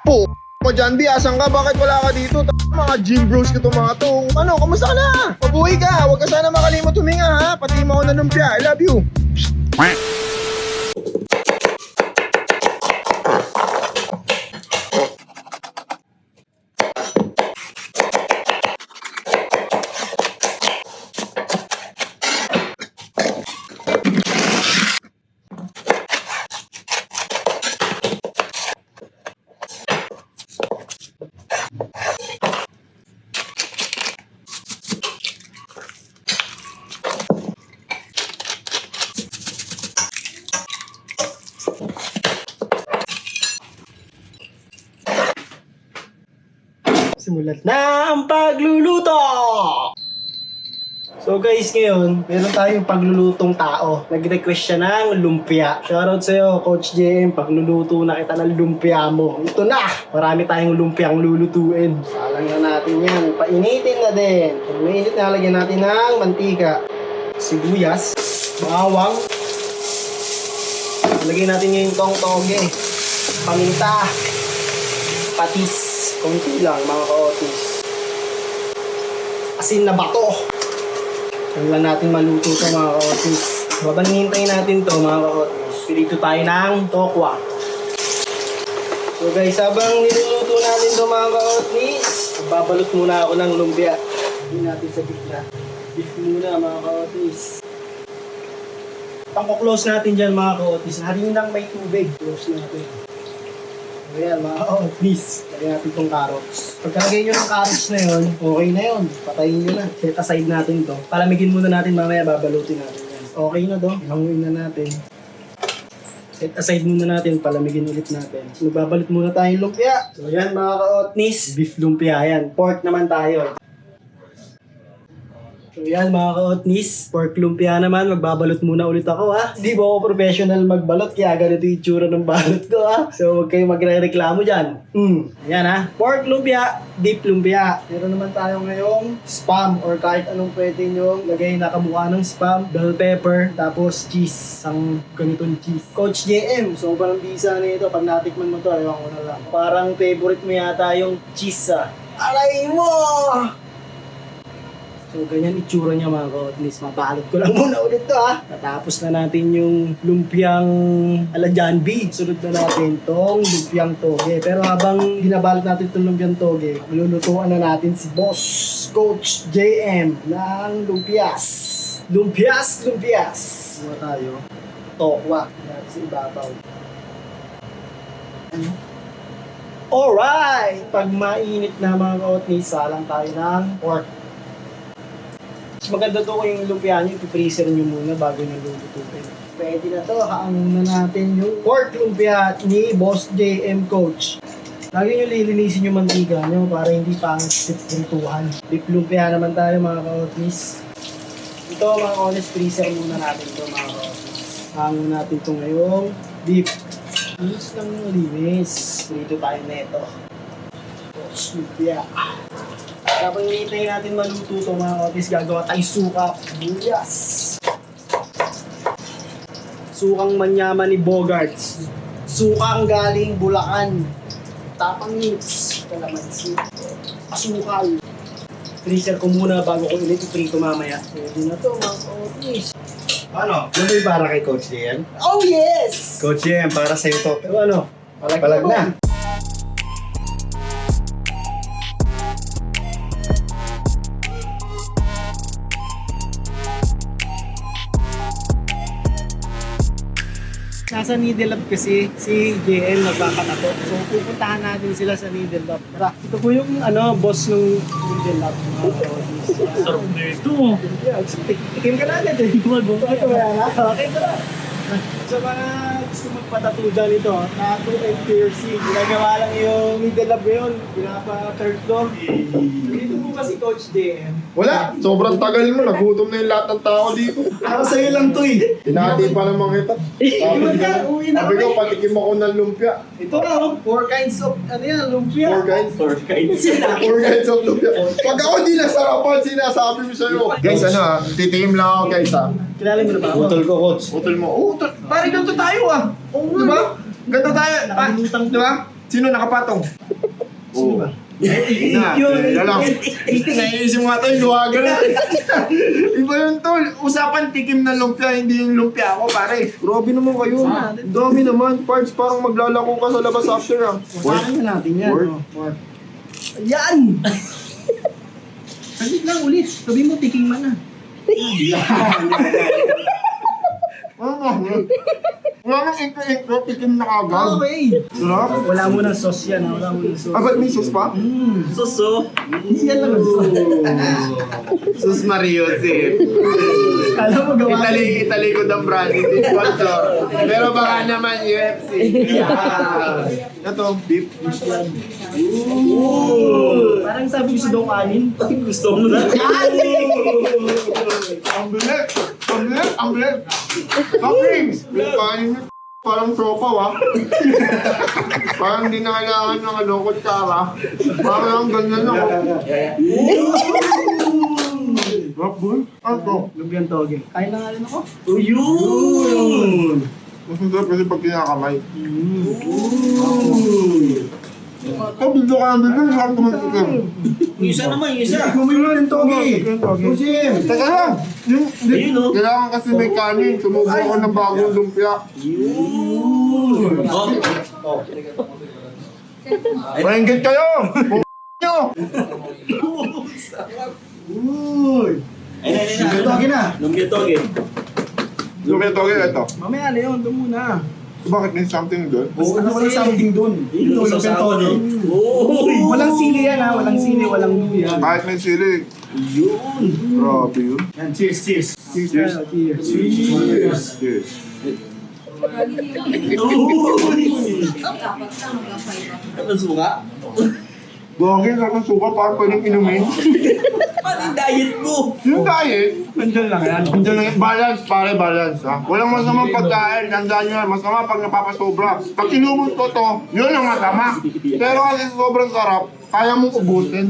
Po mo dyan, B, asan ka? Bakit wala ka dito? Mga gym bros ko itong mga to. Ano, kamusta ka na? Mabuhay ka, huwag ka sana makalimot huminga ha. Pati mo ako na lumpia, I love you. Simulat na ang pagluluto! So guys, ngayon, meron tayong paglulutong tao. Nag-request siya ng lumpia. Shoutout sa'yo, Coach JM. Pagluluto na kita ng lumpia mo. Ito na! Marami tayong lumpiang lulutuin. Salang na natin yan. Painitin na din. Pag mainit na, lagyan natin ng mantika, sibuyas, bawang. Lagyan natin yung tong-toge, paminta, patis. Kunti lang mga ka-otis. Asin na bato. Huwag lang natin maluto ito mga ka-otis. Habang hintayin natin ito mga ka-otis, pilito tayo ng tokwa. So guys, habang niluluto natin ito mga ka-otis, babalot muna ako ng lumpia. Hindi natin sa gitna. Beef muna mga ka-otis. Pangko-close natin dyan mga ka-otis. Harin lang may tubig. Close natin. Ayan mga ka-otis. Lagyan natin itong carrots. Pagkalagay nyo ng carrots na yun, okay na yun. Patayin nyo na. Set aside natin ito. Palamigin muna natin mamaya, babalutin natin yan. Okay na to. Hanguin na natin. Set aside muna natin, palamigin ulit natin. So, magbabalut muna tayong lumpia. So yan mga ka-otis. Beef lumpia yan. Pork naman tayo. So yan mga ka-otnis, pork lumpia naman, magbabalot muna ulit ako ha. Hindi ba ako professional magbalot, kaya ganito yung itsura ng balot ko ha. So huwag kayong magre-reklamo dyan. Yan ha, pork lumpia, beef lumpia. Meron naman tayo ngayong spam or kahit anong pwede nyo lagay na kamukha ng spam, bell pepper, tapos cheese, ang ganitong cheese. Coach JM, sobrang bisa nito. Pag natikman mo to, ayaw ko na lang. Parang favorite mo yata yung cheese ha. Alay mo! So, ganyan itsura niya mga ka-otnis. Mabalot ko lang muna ulit to ha. Natapos na natin yung lumpiang ala Janbi. Sunod na natin tong lumpiang toge. Pero habang binabalot natin itong lumpiang toge, malulutuan na natin si Boss Coach JM ng lumpias. Lumpias! Muna tayo. Tokwa. Natin sa ibabaw. Alright! Pag mainit na mga ka-otnis, salang tayo ng pork. Maganda to kung yung lumpia nyo, i-freezer nyo muna bago nyo lulutuin. Pwede na to, haang na natin yung pork lumpia ni Boss JM Coach. Lagi nyo lilinisin yung mantika nyo para hindi pang siprintuhan. Beef lumpia naman tayo mga ka-otnis. Ito mga honest, freezer muna natin ito mga ka-otnis. Haang natin ito ngayong beef. Linis lang yung linis. Dito tayo neto. Boss lumpia. Kapag hinihintay natin maluto ito mga ka-otis, gagawa tayong suka, sibuyas. Sukang manyaman ni Bogarts. Sukang galing Bulacan. Tapang mix. Kalamansi. Asukal. Freezer ko muna bago ko ulit i-prito mamaya. Pwede na to mga ka-otis. Ano? Ano ba yung para kay Coach JM? Oh yes! Coach JM, para sa'yo to. Pero ano? Palag na. Nasa Needle Lab kasi si JL nagkakanato. So pupuntahan natin sila sa Needle Lab. Tara, ito po yung boss ng Needle Lab. Sarap na ito. Tikim ka na agad eh. Okay, tara. Sa mga gusto magpatattoo dyan ito, tattoo and piercing. Ginagawa lang yung Needle Lab ngayon. Pinapa-third door. Dito po kasi Coach JM. Wala, sobrang tagal mo, nagutom na yung lahat ng tao dito. Para sa'yo lang to eh. Tinati pa naman kita. Iwan ka, uwi na Sabi ko, kami. patikim ako ng lumpia. Ito na, 4 kinds of, lumpia. 4 kinds. 4 kinds. 4 kinds of lumpia. Pag ako di nasarapan, sinasabi mo sa'yo. Guys, ano ha, titikim lang ako guys ha. Kilala mo na ba ako? Utol ko, Coach. Utol mo. Utol. Pare, ganito tayo ah. Di ba? Ganto tayo. Di ba? Sino nakapatong? Sino ba? Kaya lang. Naiisip nga tayo, luwagan na. Iba yun tol. Usapan tikim ng lumpia, hindi yung lumpia ako pare. Grabe naman kayo. Dami naman. Parts, parang maglalako ka sa labas after ah. Paano na natin yan? Work. Oh. Yan! Saglit lang ulit. Sabi mo, tiking man na. Wala nang intro, tikim na kagad. Okay. Sarap. Wala mo ng sauce yan. Wala mo ng sauce. Ah, ba't may sauce pa? Suso. Yan lang ang sauce. Sus Mario, Sip. Kala mo gawa. Italy ko ng brand, hindi sponsor. Pero baka naman UFC. Ito, beef. Parang sabi gusto daw kanin. Gusto mo na. Ang bilis! Ang bilis! Ang bilis! Toppings! Kain niyo. Parang tropa wa. Parang hindi na kailangan ng ano, kutsara. Parang ganyan ako. Rock boy? Ano to? Lumpiang toge. Kain na nga rin ako. Uyun! Mas masarap kasi pag kinakamay. Ito, bigla ka nandun yun. Sarap naman ito. Isa naman, isa. Kumain mo rin toge. Pusim! Teka lang! Ayun, oh. Kailangan kasi may kanin. Sumubo ako ng bagong lumpia. Oh. Maingit kayo! Nyo! Ayun. Toge na. Lumpia toge. Lumpia toge ito. Mamaya na yun. Doon muna. Bakit may something doon? Oo, wala something doon. Ito, Sa lumpiang sawa, toge. no? Uy! Walang sili yan ha. Walang sili, walang luya. Kahit may sili. Yun! Grabe yun. Yan, cheers, cheers. Cheers. Cheers. Cheers. Ano suka? Gawagin sa kong suka para pwedeng inumin. Pati diet mo! Yung diet, Nandiyan lang yan. hindi lang yung balance, pare balance ha. Walang masamang pagkain, tandaan nyo yan, masama pag napapasobra. Pag inubos ko to, yun ang masama. Pero kasi sobrang sarap, kaya mong ubusin.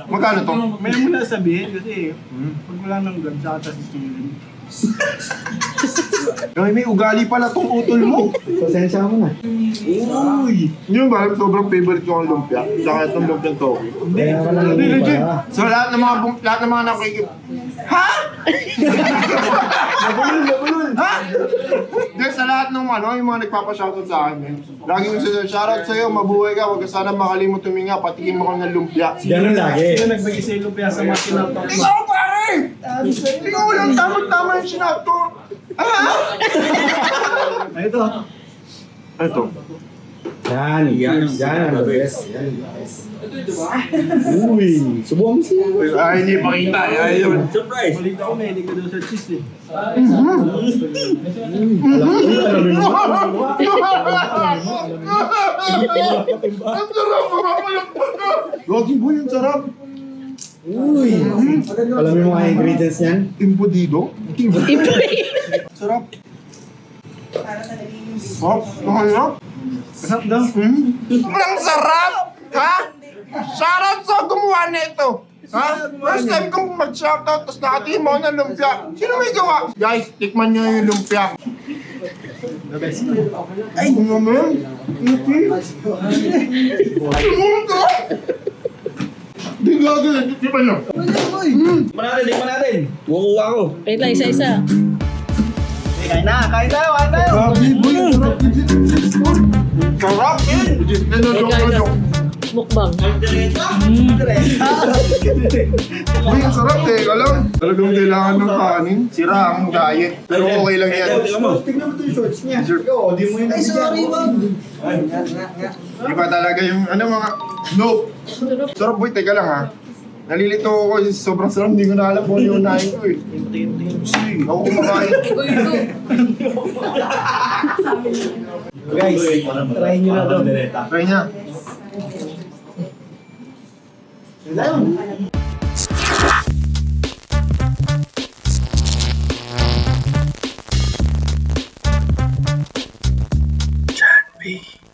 Magkano to? May mo na sabihin kasi pag wala nang vlog, saka tas isingin. Ay, may ugali pala tong utol mo. Pasensya mo na. Uy! Yun ba, sobrang favorite ko ang lumpia. Saka itong lumpiang toge. Kaya wala nang Hindi, legit. iba. So lahat ng mga nakikip. Ha? Nabulol. Ha? Guys, sa lahat ng yung mga nagpapa-shoutout sa akin. Lagi mo sila, shoutout sa'yo, mabuhay ka, huwag ka sana makalimot tuminga, patikin mo ka ng lumpia. Ganun lagi. Sino nagbigay sa lumpia sa mga tinatawag mo? Ikaw pare! Ikaw lang tamang-tama yung shoutout. Ay, ito. Ito. Yan. Yan. Yan. Best. Yan. Uy. Subuhan mo siya. Ay, hindi pakita. Ay, yun. Surprise! Balik ako, may hilig ka daw sa cheese eh. Ang sarap! Gagi boy, ang sarap! Uy. Alam mo yung mga ingredients niyan? Impodido? Sarap. Sarap? Mahal Sarap daw. Ang sarap! Ha? Shoutout sa gumawa nito! Ha? First time kong mag-shoutout tapos nakatingin mo ng lumpia. Sino may gawa? Guys, tikman nyo yung lumpia. Ay! Ano naman? Di gagawin. Tikman nyo. Tikman natin! Kukuha ko. Wait lang, isa-isa. Kain na, kain tayo, kain tayo. Grabe, boy. Ang sarap. Sarap! Ano? Mukbang. Uy, ang sarap eh. Alam, talagang kailangan ng kanin. Sira ang diet. Pero okay lang yan. Tingnan mo. Tignan mo ito yung shorts niya. Ikaw, di mo yun. Ay, sorry, wag. Iba talaga yung mga... No! Sarap boy, teka lang ha. Nalilito ako kasi sobrang sarap. Hindi ko na alam kung ano yung unahin ko eh. Ako kumakain. Guys, try nyo na to. Try niya. Ayun.